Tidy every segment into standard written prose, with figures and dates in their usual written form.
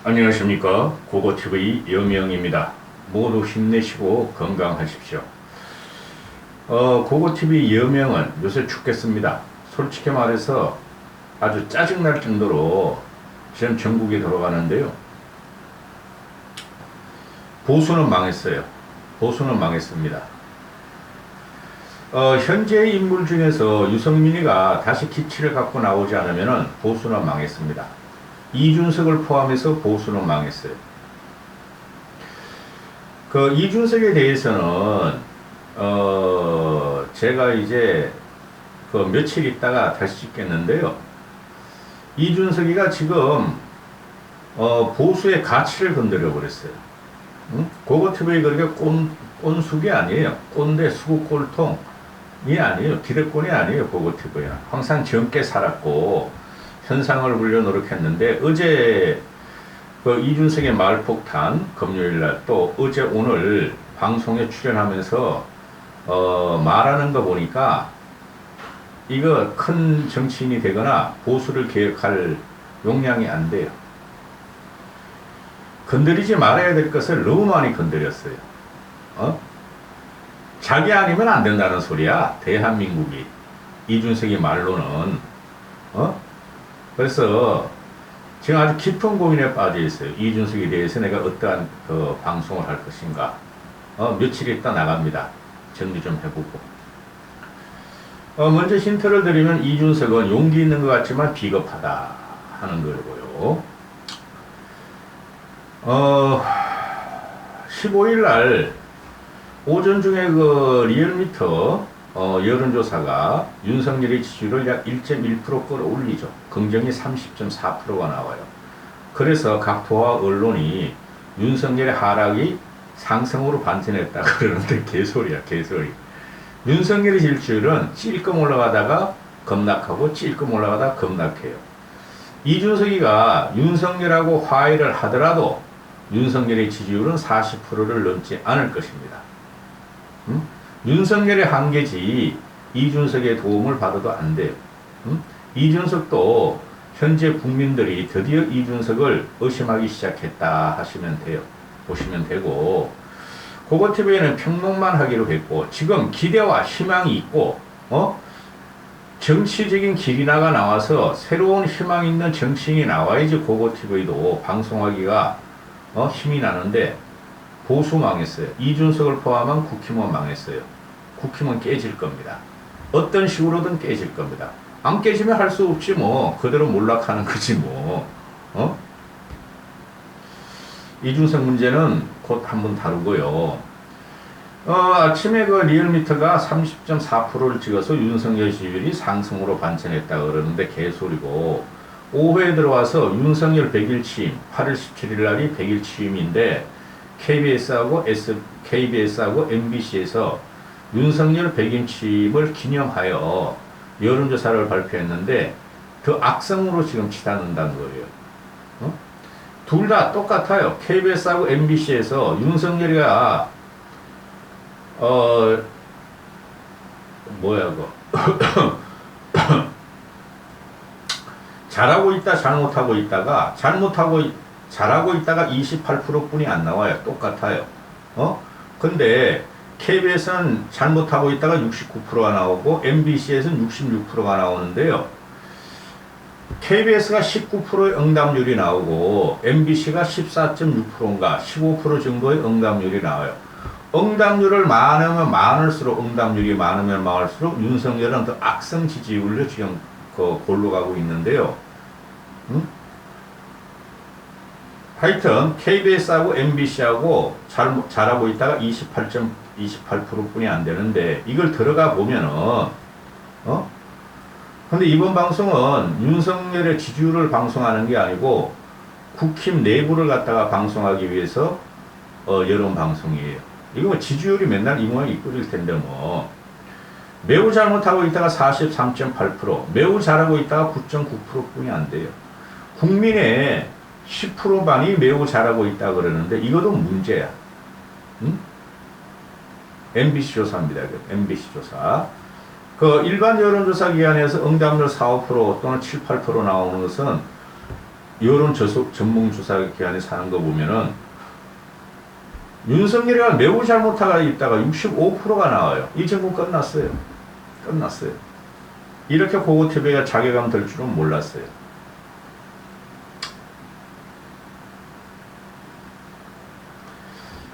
안녕하십니까. 고고TV 여명입니다. 모두 힘내시고 건강하십시오. 고고TV 여명은 요새 춥겠습니다. 솔직히 말해서 아주 짜증날 정도로 지금 전국이 돌아가는데요. 보수는 망했어요. 보수는 망했습니다. 현재 인물 중에서 유승민이가 다시 기치를 갖고 나오지 않으면 보수는 망했습니다. 이준석을 포함해서 보수는 망했어요. 그 이준석에 대해서는 제가 이제 그 며칠 있다가 다시 찍겠는데요. 이준석이가 지금 보수의 가치를 건드려 버렸어요. 응? 고거TV 그렇게 꼰숙이 아니에요. 꼰대 수구꼴통이 아니에요. 기득권이 아니에요. 고거TV는 항상 젊게 살았고 현상을 불려 노력했는데, 어제 그 이준석의 말폭탄 금요일날, 또 어제 오늘 방송에 출연하면서 말하는 거 보니까 이거 큰 정치인이 되거나 보수를 개혁할 용량이 안 돼요. 건드리지 말아야 될 것을 너무 많이 건드렸어요. 자기 아니면 안 된다는 소리야, 대한민국이. 이준석의 말로는. 그래서 지금 아주 깊은 고민에 빠져 있어요. 이준석에 대해서 내가 어떠한 그 방송을 할 것인가. 며칠 있다 나갑니다. 정리 좀 해보고. 먼저 힌트를 드리면 이준석은 용기 있는 것 같지만 비겁하다 하는 거고요. 15일 날 오전 중에 그 리얼미터 여론조사가 윤석열의 지지율을 약 1.1% 끌어올리죠. 긍정이 30.4%가 나와요. 그래서 각 도화 언론이 윤석열의 하락이 상승으로 반전했다 그러는데 개소리야, 개소리. 윤석열의 지지율은 찔끔 올라가다가 급락하고 찔끔 올라가다가 급락해요. 이준석이가 윤석열하고 화해를 하더라도 윤석열의 지지율은 40%를 넘지 않을 것입니다. 윤석열의 한계지 이준석의 도움을 받아도 안 돼요. 이준석도 현재 국민들이 드디어 이준석을 의심하기 시작했다 하시면 돼요. 보시면 되고, 고거TV에는 평론만 하기로 했고, 지금 기대와 희망이 있고, 정치적인 길이나가 나와서 새로운 희망 있는 정치인이 나와야지 고거TV도 방송하기가 힘이 나는데, 보수 망했어요. 이준석을 포함한 국힘은 망했어요. 국힘은 깨질 겁니다. 어떤 식으로든 깨질 겁니다. 안 깨지면 할 수 없지 뭐. 그대로 몰락하는 거지 뭐. 이준석 문제는 곧 한번 다루고요. 아침에 그 리얼미터가 30.4%를 찍어서 윤석열 지지율이 상승으로 반전했다 그러는데 개소리고, 오후에 들어와서 윤석열 100일 취임, 8월 17일 날이 100일 취임인데 KBS하고 MBC에서 윤석열 100일 취임을 기념하여 여론조사를 발표했는데 그 악성으로 지금 치닫는다는 거예요. 둘 다 똑같아요. KBS하고 MBC에서 윤석열이가 잘하고 있다 잘못하고 있다가 잘하고 있다가 28%뿐이 안 나와요. 똑같아요. 근데 KBS는 잘못하고 있다가 69%가 나오고 MBC에서는 66%가 나오는데요. KBS가 19%의 응답률이 나오고 MBC가 14.6%인가 15% 정도의 응답률이 나와요. 응답률을 많으면 많을수록, 응답률이 많으면 많을수록 윤석열은 더 악성 지지율로 지금 골로 가고 있는데요. 하여튼 KBS하고 MBC하고 잘하고 있다가 28%뿐이 안 되는데, 이걸 들어가 보면은 근데 이번 방송은 윤석열의 지지율을 방송하는 게 아니고 국힘 내부를 갖다가 방송하기 위해서 여론 방송이에요. 이거 뭐 지지율이 맨날 이 모양 이끌릴 텐데 뭐. 매우 잘못하고 있다가 43.8%, 매우 잘하고 있다가 9.9%뿐이 안 돼요. 국민의 10%만이 매우 잘하고 있다 그러는데 이것도 문제야. MBC 조사입니다. MBC 조사. 그 일반 여론조사 기관에서 응답률 4, 5% 또는 7, 8% 나오는 것은 여론 전문조사 기관에서 하는 거 보면은 윤석열이가 매우 잘못하고 있다가 65%가 나와요. 이 정부 끝났어요. 끝났어요. 이렇게 고고TV가 자괴감 들 줄은 몰랐어요.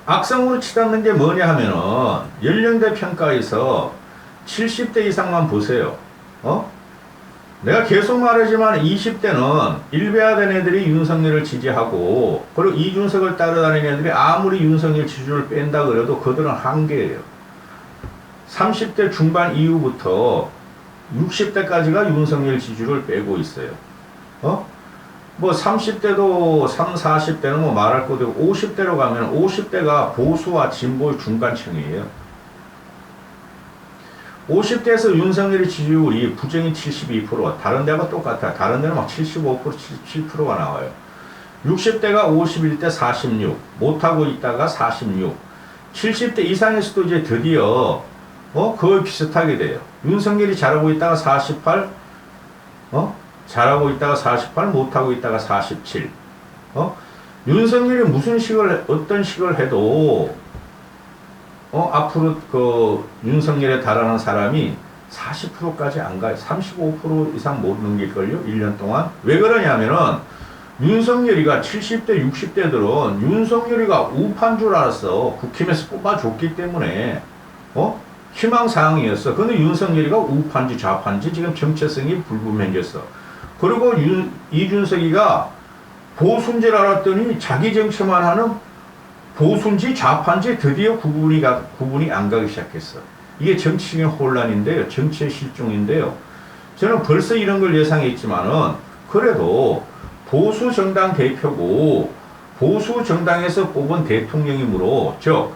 악성으로 치닫는 게 뭐냐 하면은 연령대 평가에서 70대 이상만 보세요. 내가 계속 말하지만 20대는 일베아된 애들이 윤석열을 지지하고 그리고 이준석을 따라다니는 애들이 아무리 윤석열 지지율을 뺀다 그래도 그들은 한계예요. 30대 중반 이후부터 60대까지가 윤석열 지지율을 빼고 있어요. 뭐 30대도 40대는 뭐 말할 것도 없고 50대로 가면 50대가 보수와 진보의 중간층이에요. 50대에서 윤석열의 지지율이 부정이 72%, 다른 데가 똑같아요. 다른 데는 막 75%, 77%가 나와요. 60대가 51대 46, 못하고 있다가 46, 70대 이상에서도 이제 드디어 거의 비슷하게 돼요. 윤석열이 잘하고 있다가 48, 잘하고 있다가 48, 못하고 있다가 47. 윤석열이 무슨 식을, 어떤 식을 해도 앞으로 그 윤석열에 달하는 사람이 40%까지 안 가요. 35% 이상 못 넘길걸요? 1년 동안. 왜 그러냐면은 윤석열이가 70대, 60대들은 윤석열이가 우파인 줄 알았어. 국힘에서 뽑아줬기 때문에 희망사항이었어. 근데 윤석열이가 우파인지 좌파인지 지금 정체성이 불분명해졌어. 그리고 이준석이가 보수인 줄 알았더니 자기 정치만 하는 보수인지 좌파인지 드디어 구분이 안 가기 시작했어. 이게 정치적인 혼란인데요. 정치의 실종인데요. 저는 벌써 이런 걸 예상했지만은 그래도 보수 정당 대표고 보수 정당에서 뽑은 대통령이므로 즉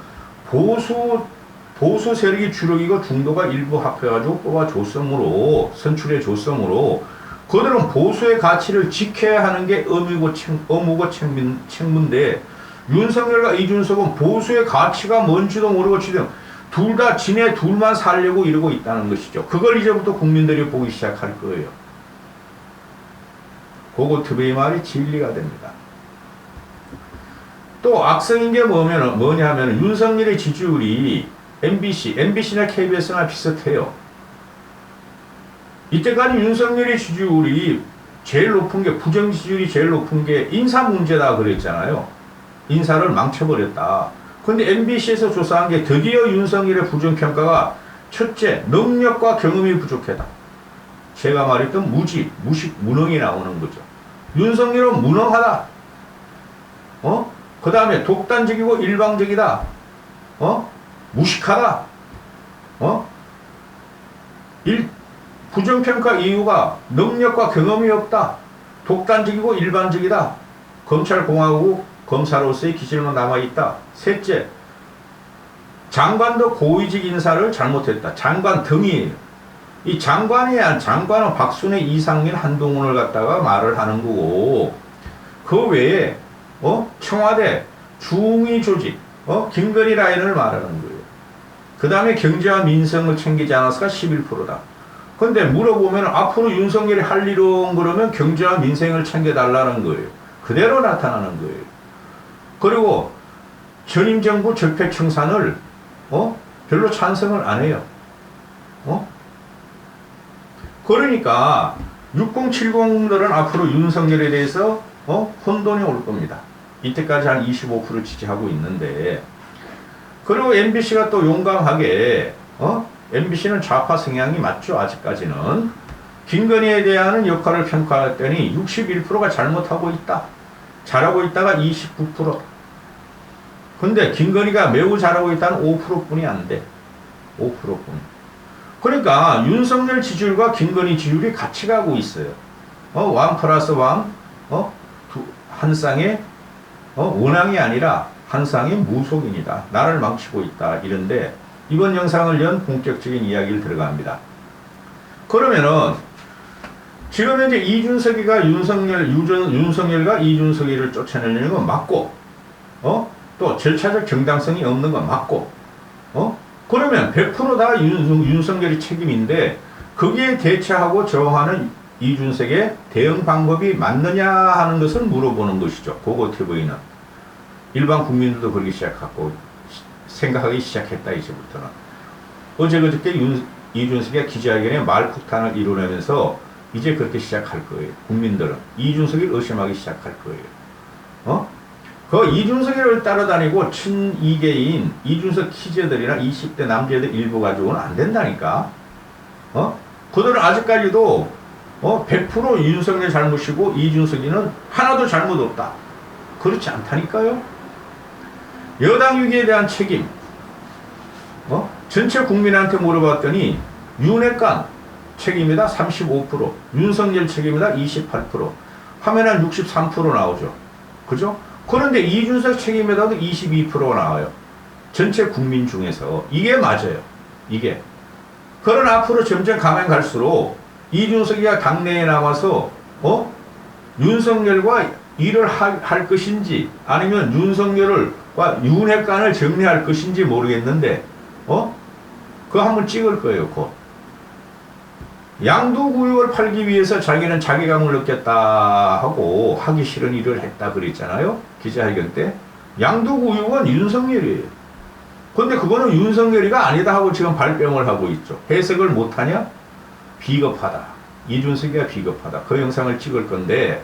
보수 세력이 주력이고 중도가 일부 합해가지고 뽑아줬으므로 선출해 줬으므로 그들은 보수의 가치를 지켜야 하는 게 의무고 책무인데 윤석열과 이준석은 보수의 가치가 뭔지도 모르고 지금 둘 다 지네 둘만 살려고 이러고 있다는 것이죠. 그걸 이제부터 국민들이 보기 시작할 거예요. 고고TV의 말이 진리가 됩니다. 또 악성인 게 뭐냐 하면 윤석열의 지지율이 MBC나 KBS나 비슷해요. 이때까지 윤석열의 지지율이 제일 높은 게 부정 지지율이 제일 높은 게 인사 문제다 그랬잖아요. 인사를 망쳐버렸다. 근데 MBC에서 조사한 게 드디어 윤석열의 부정평가가 첫째, 능력과 경험이 부족하다. 제가 말했던 무능이 나오는 거죠. 윤석열은 무능하다. 그 다음에 독단적이고 일방적이다. 무식하다. 부정평가 이유가 능력과 경험이 없다. 독단적이고 일반적이다. 검찰공화국 검사로서의 기질만 남아있다. 셋째, 장관도 고위직 인사를 잘못했다. 장관 등이에요. 이 장관은 박순애, 이상민, 한동훈을 갖다가 말을 하는 거고 그 외에 청와대 중위 조직 김건희 라인을 말하는 거예요. 그 다음에 경제와 민생을 챙기지 않아서가 11%다. 근데 물어보면 앞으로 윤석열이 할 일은 그러면 경제와 민생을 챙겨달라는 거예요. 그대로 나타나는 거예요. 그리고 전임 정부 적폐청산을 별로 찬성을 안 해요. 그러니까 6070들은 앞으로 윤석열에 대해서 혼돈이 올 겁니다. 이때까지 한 25% 지지하고 있는데 그리고 MBC가 또 용감하게 MBC는 좌파 성향이 맞죠. 아직까지는 김건희에 대한 역할을 평가했더니 61%가 잘못하고 있다. 잘하고 있다가 29%. 근데 김건희가 매우 잘하고 있다는 5%뿐이 안 돼. 5%뿐. 그러니까 윤석열 지지율과 김건희 지지율이 같이 가고 있어요. 1+1, 한 쌍의 원앙이 아니라 한 쌍의 무속인이다. 나를 망치고 있다. 이런데 이번 영상을 연 본격적인 이야기를 들어갑니다. 그러면은 지금 현재 윤석열과 이준석이를 쫓아내는 건 맞고, 또 절차적 정당성이 없는 건 맞고, 그러면 100% 다 윤석열이 책임인데, 거기에 대처하고 저항하는 이준석의 대응 방법이 맞느냐 하는 것을 물어보는 것이죠. 고고TV는. 일반 국민들도 그러기 시작하고 생각하기 시작했다. 이제부터는. 어제 그저께 이준석의 기자회견에 말폭탄을 이뤄내면서 이제 그렇게 시작할 거예요. 국민들은 이준석을 의심하기 시작할 거예요. 그 이준석을 따라다니고 친이계인 이준석 키즈들이나 20대 남자들 일부 가지고는 안 된다니까. 그들은 아직까지도 100% 윤석열 잘못이고 이준석이는 하나도 잘못 없다. 그렇지 않다니까요. 여당 위기에 대한 책임. 전체 국민한테 물어봤더니 윤핵관 책임이다 35%, 윤석열 책임이다 28%, 화면에 63% 나오죠. 그죠? 그런데 이준석 책임에다도 22%가 나와요. 전체 국민 중에서. 이게 맞아요. 이게. 그러나 앞으로 점점 가면 갈수록 이준석이가 당내에 나와서 윤석열과 일을 할 것인지 아니면 윤석열과 윤핵관을 정리할 것인지 모르겠는데 그거 한번 찍을 거예요. 곧. 양도구역을 팔기 위해서 자기는 자괴감을 느꼈다 하고 하기 싫은 일을 했다 그랬잖아요. 기자회견 때. 양도구역은 윤석열이에요. 근데 그거는 윤석열이가 아니다 하고 지금 발뺌을 하고 있죠. 해석을 못하냐? 비겁하다. 이준석이가 비겁하다. 그 영상을 찍을 건데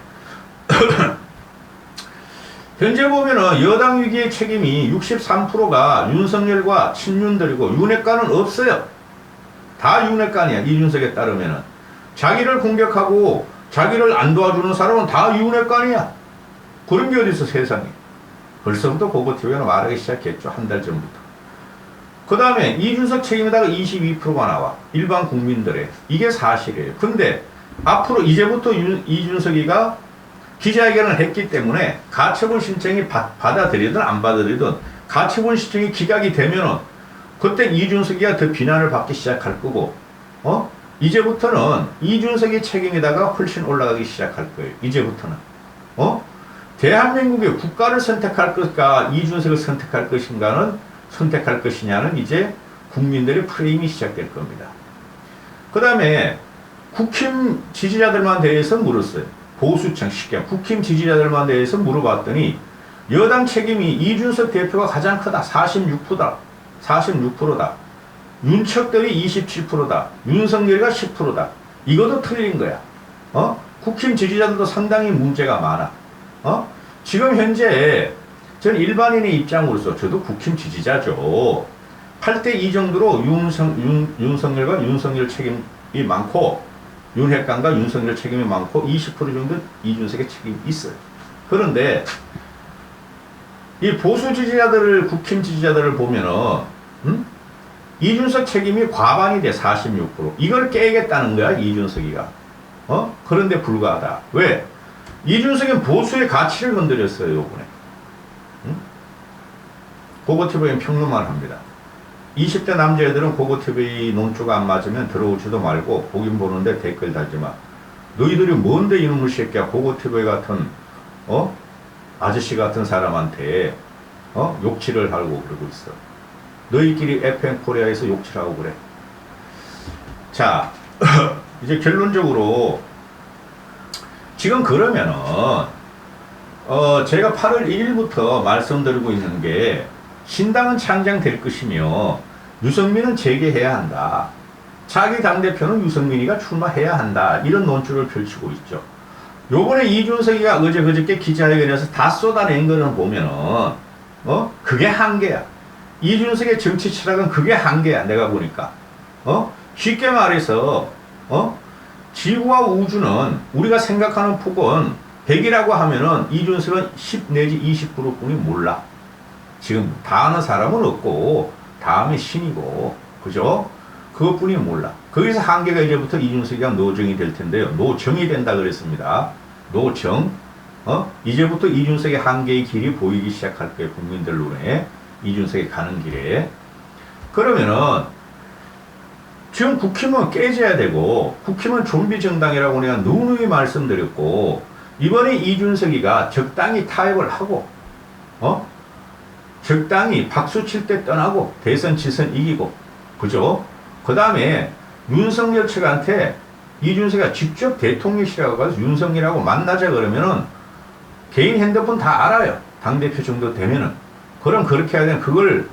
현재 보면은 여당 위기의 책임이 63%가 윤석열과 친윤들이고 윤핵관은 없어요. 다 윤핵관이야. 이준석에 따르면은. 자기를 공격하고 자기를 안 도와주는 사람은 다 윤핵관이야. 그런 게 어딨어 세상에. 벌써부터 고고TV가 말하기 시작했죠. 한 달 전부터. 그 다음에 이준석 책임에다가 22%가 나와. 일반 국민들의. 이게 사실이에요. 근데 앞으로 이제부터 이준석이가 기자회견을 했기 때문에 가처분 신청이 받아들이든 안 받아들이든 가처분 신청이 기각이 되면은 그때 이준석이가 더 비난을 받기 시작할 거고 이제부터는 이준석의 책임에다가 훨씬 올라가기 시작할 거예요. 이제부터는. 대한민국의 국가를 선택할 것과 이준석을 선택할 것이냐는 이제 국민들의 프레임이 시작될 겁니다. 그 다음에 국힘 지지자들만 대해서 물었어요. 보수층 쉽게 국힘 지지자들만 대해서 물어봤더니 여당 책임이 이준석 대표가 가장 크다. 46%다. 46%다. 윤척들이 27%다. 윤석열이가 10%다. 이것도 틀린 거야. 국힘 지지자들도 상당히 문제가 많아. 지금 현재 전 일반인의 입장으로서 저도 국힘 지지자죠. 8대2 정도로 윤석열과 윤석열 책임이 많고 윤핵관과 윤석열 책임이 많고 20% 정도 이준석의 책임이 있어요. 그런데 이 보수 지지자들을 국힘 지지자들을 보면은 이준석 책임이 과반이 돼. 46%. 이걸 깨겠다는 거야 이준석이가. 그런데 불가하다. 왜? 이준석은 보수의 가치를 건드렸어요 요번에. 고고TV는 평론만 합니다. 20대 남자애들은 고고TV 논조가 안 맞으면 들어오지도 말고 보긴 보는데 댓글 달지 마. 너희들이 뭔데 이놈의 새끼야 고고TV 같은 아저씨 같은 사람한테 욕치를 하고 그러고 있어. 너희끼리 FM코리아에서 욕치라고 그래. 자 이제 결론적으로 지금 그러면은 제가 8월 1일부터 말씀드리고 있는 게 신당은 창당될 것이며 유승민은 재개해야 한다. 차기 당대표는 유승민이가 출마해야 한다. 이런 논조를 펼치고 있죠. 요번에 이준석이가 어제 그저께 기자회견에서 다 쏟아낸 거는 보면은 그게 한계야. 이준석의 정치 철학은 그게 한계야. 내가 보니까. 쉽게 말해서 지구와 우주는 우리가 생각하는 폭은 100이라고 하면은 이준석은 10 내지 20%뿐이 몰라. 지금 다 아는 사람은 없고 다음에 신이고 그죠? 그것뿐이 몰라. 거기서 한계가 이제부터 이준석이가 노정이 될 텐데요. 노정이 된다 그랬습니다. 노정. 이제부터 이준석의 한계의 길이 보이기 시작할 거예요. 국민들 눈에. 이준석이 가는 길에. 그러면은 지금 국힘은 깨져야 되고 국힘은 좀비 정당이라고 내가 누누이 말씀드렸고 이번에 이준석이가 적당히 타협을 하고 적당히 박수 칠 때 떠나고 대선 지선 이기고 그죠? 그 다음에 윤석열 측한테 이준석이가 직접 대통령실하고 가서 윤석열하고 만나자 그러면은 개인 핸드폰 다 알아요. 당대표 정도 되면은. 그럼 그렇게 해야 되는 그걸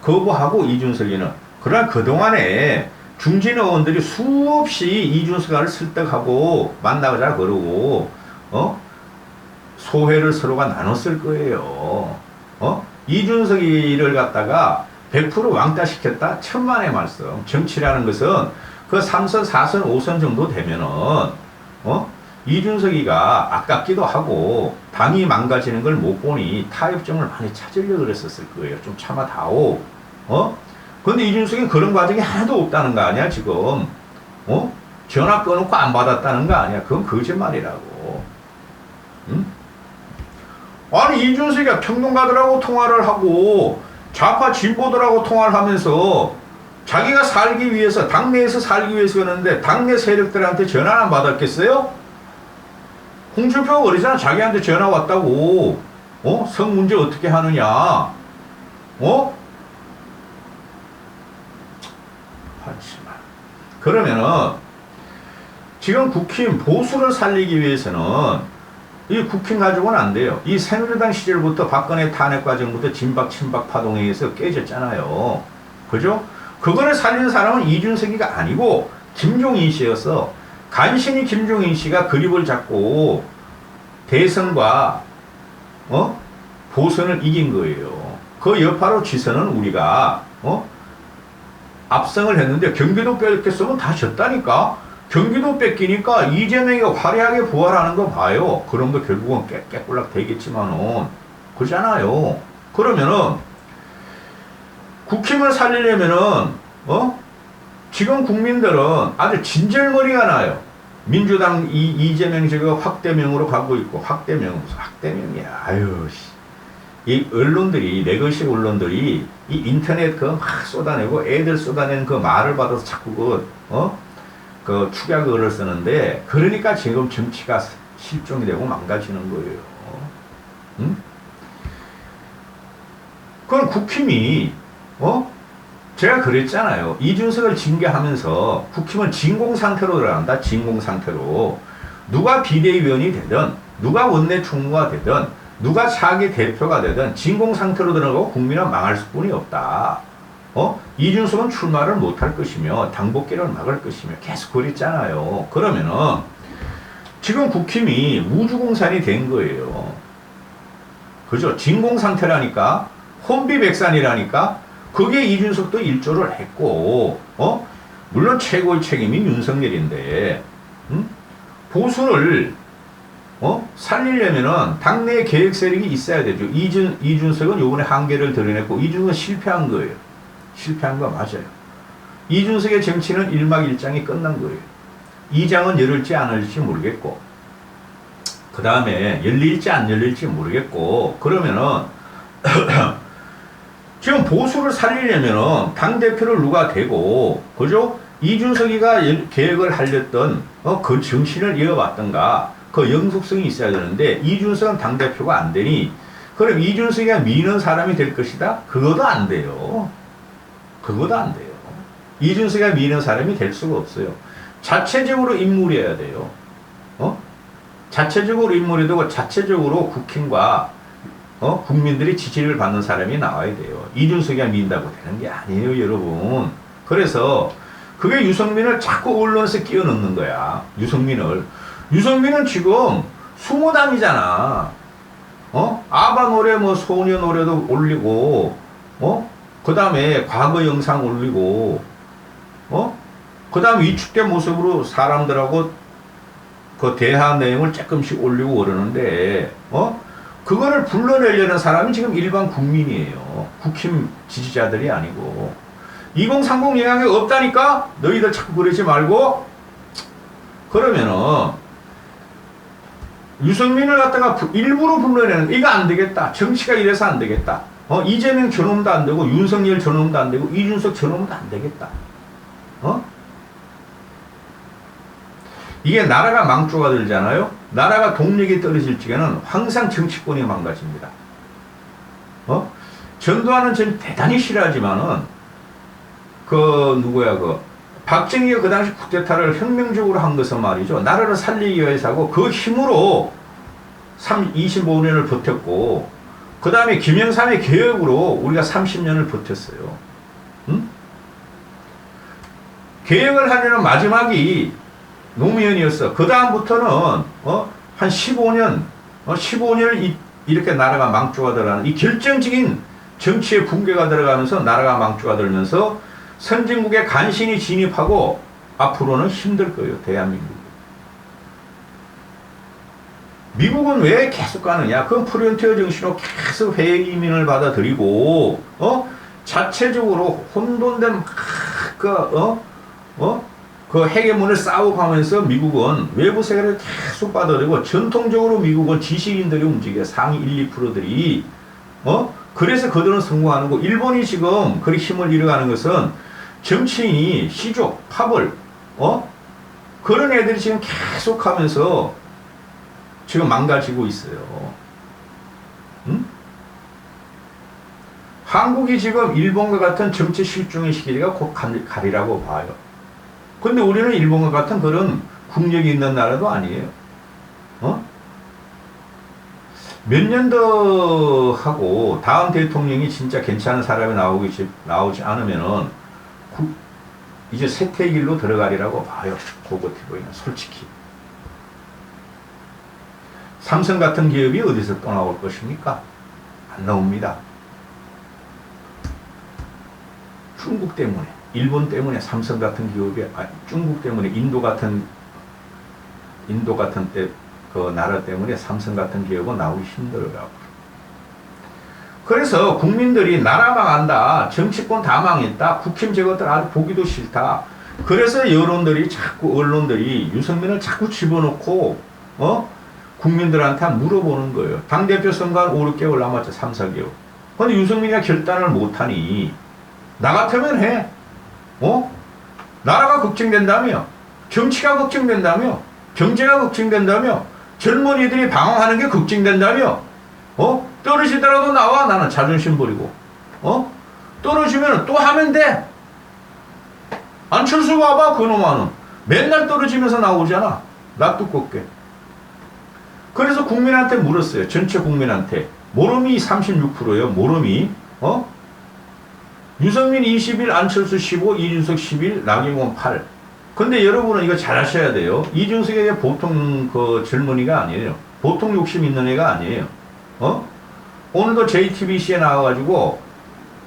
거부하고 이준석이는. 그러나 그동안에 중진 의원들이 수없이 이준석을 설득하고 만나자 그러고, 소회를 서로가 나눴을 거예요. 이준석이를 갖다가 100% 왕따시켰다? 천만의 말씀. 정치라는 것은 그 3선, 4선, 5선 정도 되면은, 이준석이가 아깝기도 하고, 당이 망가지는 걸 못 보니 타협점을 많이 찾으려고 그랬었을 거예요. 좀 참아다오. 근데 이준석이 그런 과정이 하나도 없다는 거 아니야, 지금. 전화 꺼놓고 안 받았다는 거 아니야. 그건 거짓말이라고. 응? 아니, 이준석이가 평론가들하고 통화를 하고, 좌파 진보들하고 통화를 하면서, 자기가 살기 위해서, 당내에서 살기 위해서 그러는데, 당내 세력들한테 전화 안 받았겠어요? 홍준표가 그러잖아. 자기한테 전화 왔다고. 성 문제 어떻게 하느냐. 하지만. 그러면은, 지금 국힘 보수를 살리기 위해서는, 이 국힘 가지고는 안 돼요. 이 새누리당 시절부터 박근혜 탄핵 과정부터 진박 친박 파동에 의해서 깨졌잖아요. 그죠? 그거를 살리는 사람은 이준석이가 아니고 김종인 씨였어. 간신히 김종인 씨가 그립을 잡고 대선과 보선을 이긴 거예요. 그 여파로 지선은 우리가 압승을 했는데 경기도 뺏겼으면 다 졌다니까. 경기도 뺏기니까 이재명이 화려하게 부활하는 거 봐요. 그럼도 결국은 깨꿀락 되겠지만은 그렇잖아요. 그러면은 국힘을 살리려면은 지금 국민들은 아주 진절머리가 나요. 민주당 이재명 지금 확대명으로 가고 있고 무슨 확대명이야. 아유 이 언론들이 내거식 언론들이 이 인터넷 그 막 쏟아내고 애들 쏟아내는 그 말을 받아서 자꾸 그 축약어를 쓰는데 그러니까 지금 정치가 실종이 되고 망가지는 거예요. 응? 그건 국힘이 제가 그랬잖아요. 이준석을 징계하면서 국힘은 진공 상태로 들어간다. 진공 상태로. 누가 비대위원이 되든 누가 원내 총무가 되든 누가 차기 대표가 되든 진공 상태로 들어가고 국민은 망할 수뿐이 없다. 이준석은 출마를 못할 것이며 당복귀를 막을 것이며 계속 그랬잖아요. 그러면은 지금 국힘이 우주공산이 된 거예요. 그죠? 진공 상태라니까 혼비백산이라니까 그게 이준석도 일조를 했고 물론 최고의 책임이 윤석열인데 보수를 살리려면은 당내 계획 세력이 있어야 되죠. 이준석은 요번에 한계를 드러냈고 이준석은 실패한 거예요. 실패한 거 맞아요. 이준석의 정치는 일막일장이 끝난 거예요. 이장은 열릴지 안 열릴지 모르겠고 그 다음에 열릴지 안 열릴지 모르겠고 그러면은 지금 보수를 살리려면은 당대표를 누가 되고 그죠? 이준석이가 계획을 하렸던 그 정신을 이어왔던가 그 영속성이 있어야 되는데 이준석은 당대표가 안 되니 그럼 이준석이가 미는 사람이 될 것이다? 그것도 안 돼요. 그것도 안 돼요. 이준석이가 미는 사람이 될 수가 없어요. 자체적으로 인물이어야 돼요. 자체적으로 인물이 되고 자체적으로 국힘과 국민들이 지지를 받는 사람이 나와야 돼요. 이준석이가 민다고 되는 게 아니에요, 여러분. 그래서 그게 유승민을 자꾸 언론에서 끼워 넣는 거야. 유승민은 지금 수모담이잖아. 아바 노래 뭐 소녀 노래도 올리고 그 다음에 과거 영상 올리고 그 다음 위축된 모습으로 사람들하고 그 대화 내용을 조금씩 올리고 그러는데 그거를 불러내려는 사람이 지금 일반 국민이에요. 국힘 지지자들이 아니고 2030 영향이 없다니까 너희들 자꾸 그러지 말고 그러면은 유승민을 갖다가 일부러 불러내는 이거 안 되겠다. 정치가 이래서 안 되겠다. 이재명 저놈도 안 되고 윤석열 저놈도 안 되고 이준석 저놈도 안 되겠다. 이게 나라가 망조가 들잖아요. 나라가 동력이 떨어질 적에는 항상 정치권이 망가집니다. 전두환은 전 대단히 싫어하지만은 그 박정희가 그 당시 쿠데타를 혁명적으로 한 것은 말이죠. 나라를 살리기 위해서 하고 그 힘으로 25년을 버텼고 그 다음에 김영삼의 개혁으로 우리가 30년을 버텼어요. 응? 개혁을 하려는 마지막이 노무현이었어. 그 다음부터는 한 15년을 이렇게 나라가 망조가 들어가는 이 결정적인 정치의 붕괴가 들어가면서 나라가 망조가 들면서 선진국에 간신히 진입하고 앞으로는 힘들 거예요. 대한민국. 미국은 왜 계속 가느냐? 그건 프론티어 정신으로 계속 해외 이민을 받아들이고 자체적으로 혼돈된 그 핵의 싸우고 가면서 미국은 외부 세계를 계속 받아들이고 전통적으로 미국은 지식인들이 움직여 상위 1, 2%들이 그래서 그들은 성공하는 거. 일본이 지금 그리 힘을 잃어가는 것은 정치인이 시족, 파벌 그런 애들이 지금 계속 하면서 지금 망가지고 있어요. 응? 한국이 지금 일본과 같은 정치 실종의 시기가 곧 가리라고 봐요. 근데 우리는 일본과 같은 그런 국력이 있는 나라도 아니에요. 몇 년 더 하고 다음 대통령이 진짜 괜찮은 사람이 나오지 않으면은 이제 쇠퇴의 길로 들어가리라고 봐요. 고고티브이는 솔직히. 삼성 같은 기업이 어디서 또 나올 것입니까? 안 나옵니다. 중국 때문에, 일본 때문에 삼성 같은 기업이, 중국 때문에 인도 같은 그 나라 때문에 삼성 같은 기업은 나오기 힘들어요. 그래서 국민들이 나라 망한다, 정치권 다 망했다, 국힘 저것들 아주 보기도 싫다. 그래서 언론들이 유승민을 자꾸 집어넣고 국민들한테 물어보는 거예요. 당대표 선거 한 5, 6개월 남았죠. 3, 4개월. 근데 유승민이가 결단을 못하니 나 같으면 해. 나라가 걱정된다며, 정치가 걱정된다며, 경제가 걱정된다며, 젊은이들이 방황하는 게 걱정된다며, 떨어지더라도 나와. 나는 자존심 버리고. 떨어지면 또 하면 돼. 안철수 봐봐. 그놈아는 맨날 떨어지면서 나오잖아. 나 두껍게. 그래서 국민한테 물었어요. 전체 국민한테. 모름이 36%예요. 모름이. 유승민 21, 안철수 15, 이준석 11, 나경원 8. 근데 여러분은 이거 잘 하셔야 돼요. 이준석이 보통 그 젊은이가 아니에요. 보통 욕심 있는 애가 아니에요. 오늘도 JTBC에 나와가지고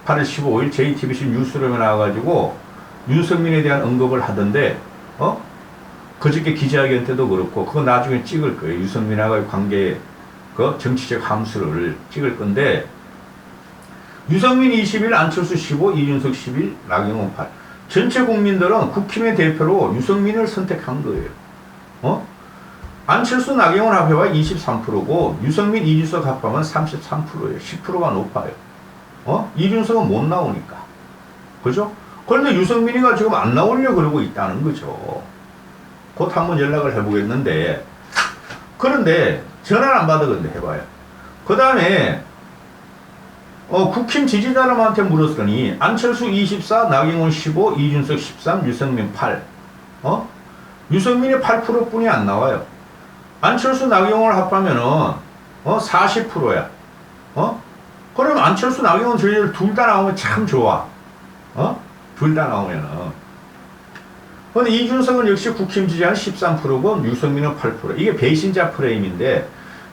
8월 15일 JTBC 뉴스룸에 나와가지고 유승민에 대한 언급을 하던데 그저께 기자회견 때도 그렇고 그거 나중에 찍을 거예요. 유승민하고의 관계 그 정치적 함수를 찍을 건데 유승민 20일, 안철수 15, 이준석 11, 나경원 8. 전체 국민들은 국힘의 대표로 유승민을 선택한 거예요. 안철수, 나경원 합해봐 23%고 유승민, 이준석 합하면 33%예요. 10%가 높아요. 이준석은 못 나오니까. 그죠? 그런데 유승민이가 지금 안 나오려고 그러고 있다는 거죠. 곧 한번 연락을 해보겠는데 그런데 전화를 안 받아. 근데 해봐요. 그 다음에 국힘 지지자람한테 물었더니 안철수 24, 나경원 15, 이준석 13, 유승민 8. 유승민이 8%뿐이 안 나와요. 안철수, 나경원을 합하면은 40%야. 그럼 안철수, 나경원 저희들 둘 다 나오면 참 좋아. 둘 다 나오면은. 근데 이준석은 역시 국힘 지지자는 13%고 유승민은 8%. 이게 배신자 프레임인데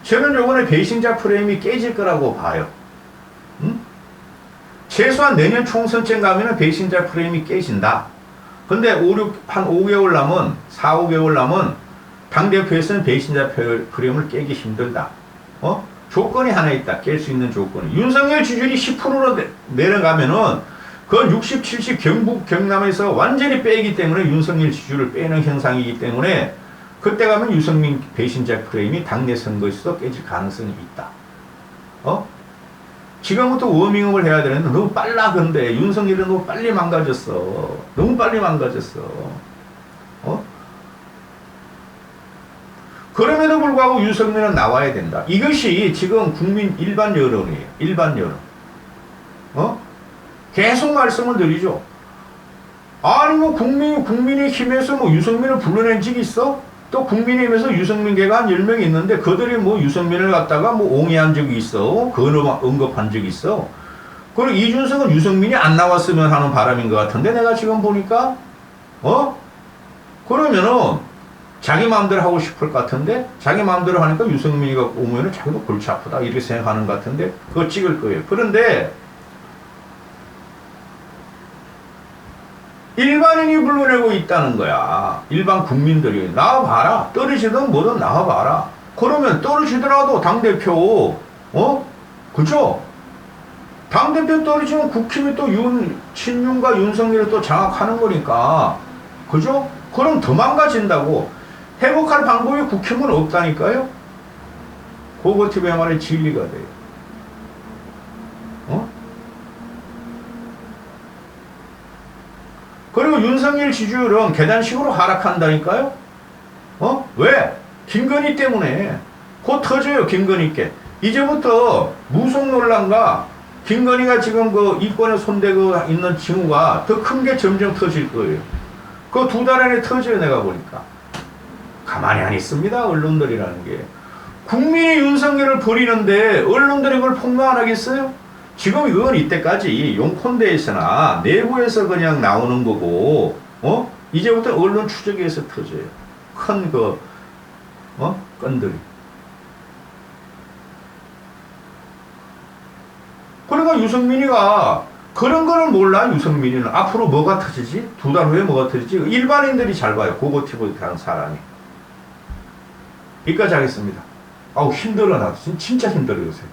저는 요번에 배신자 프레임이 깨질 거라고 봐요. 최소한 내년 총선쯤 가면은 배신자 프레임이 깨진다. 근데 한 5개월 남은, 4, 5개월 남은 당대표에서는 배신자 프레임을 깨기 힘들다. 조건이 하나 있다. 깰 수 있는 조건이. 윤석열 지지율이 10%로 내려가면은 그건 60, 70 경북, 경남에서 완전히 빼기 때문에 윤석열 지지율을 빼는 현상이기 때문에 그때 가면 유승민 배신자 프레임이 당내 선거에서도 깨질 가능성이 있다. 지금부터 워밍업을 해야 되는데 너무 빨라. 근데 윤석열은 너무 빨리 망가졌어. 너무 빨리 망가졌어. 그럼에도 불구하고 윤석열은 나와야 된다. 이것이 지금 국민 일반 여론이에요. 일반 여론. 계속 말씀을 드리죠. 아니 뭐 국민의힘에서 뭐 유승민을 불러낸 적이 있어? 또 국민의힘에서 유승민계가 한 10명 있는데 그들이 뭐 유승민을 갖다가 뭐 옹이한 적이 있어? 언급한 적이 있어? 그리고 이준석은 유승민이 안 나왔으면 하는 바람인 것 같은데 내가 지금 보니까 그러면은 자기 마음대로 하고 싶을 것 같은데 자기 마음대로 하니까 유승민이가 오면은 자기도 골치 아프다 이렇게 생각하는 것 같은데 그거 찍을 거예요. 그런데 일반인이 불러내고 있다는 거야. 일반 국민들이 나와봐라. 떨어지든 뭐든 나와봐라. 그러면 떨어지더라도 당대표 그죠? 당대표 떨어지면 국힘이 또 친윤과 윤석열을 또 장악하는 거니까 그죠? 그럼 더 망가진다고. 회복할 방법이 국힘은 없다니까요. 고거티브의 말에 진리가 돼요. 그리고 윤석열 지지율은 계단식으로 하락한다니까요. 왜? 김건희 때문에. 곧 터져요, 김건희께. 이제부터 무속 논란과 김건희가 지금 그 이권에 손대고 있는 징후가 더 큰 게 점점 터질 거예요. 그 2달 안에 터져요, 내가 보니까. 가만히 안 있습니다, 언론들이라는 게. 국민이 윤석열을 버리는데 언론들이 그걸 폭로 안 하겠어요? 지금 이건 이때까지 용콘대에서나 내부에서 그냥 나오는 거고, 이제부터 언론 추적에서 터져요. 큰 건들이. 그러니까 유승민이가 그런 거는 몰라, 유승민이는. 앞으로 뭐가 터지지? 2달 후에 뭐가 터지지? 일반인들이 잘 봐요. 고고티브 하는 사람이. 여기까지 하겠습니다. 아우, 힘들어, 나. 진짜 힘들어, 요새.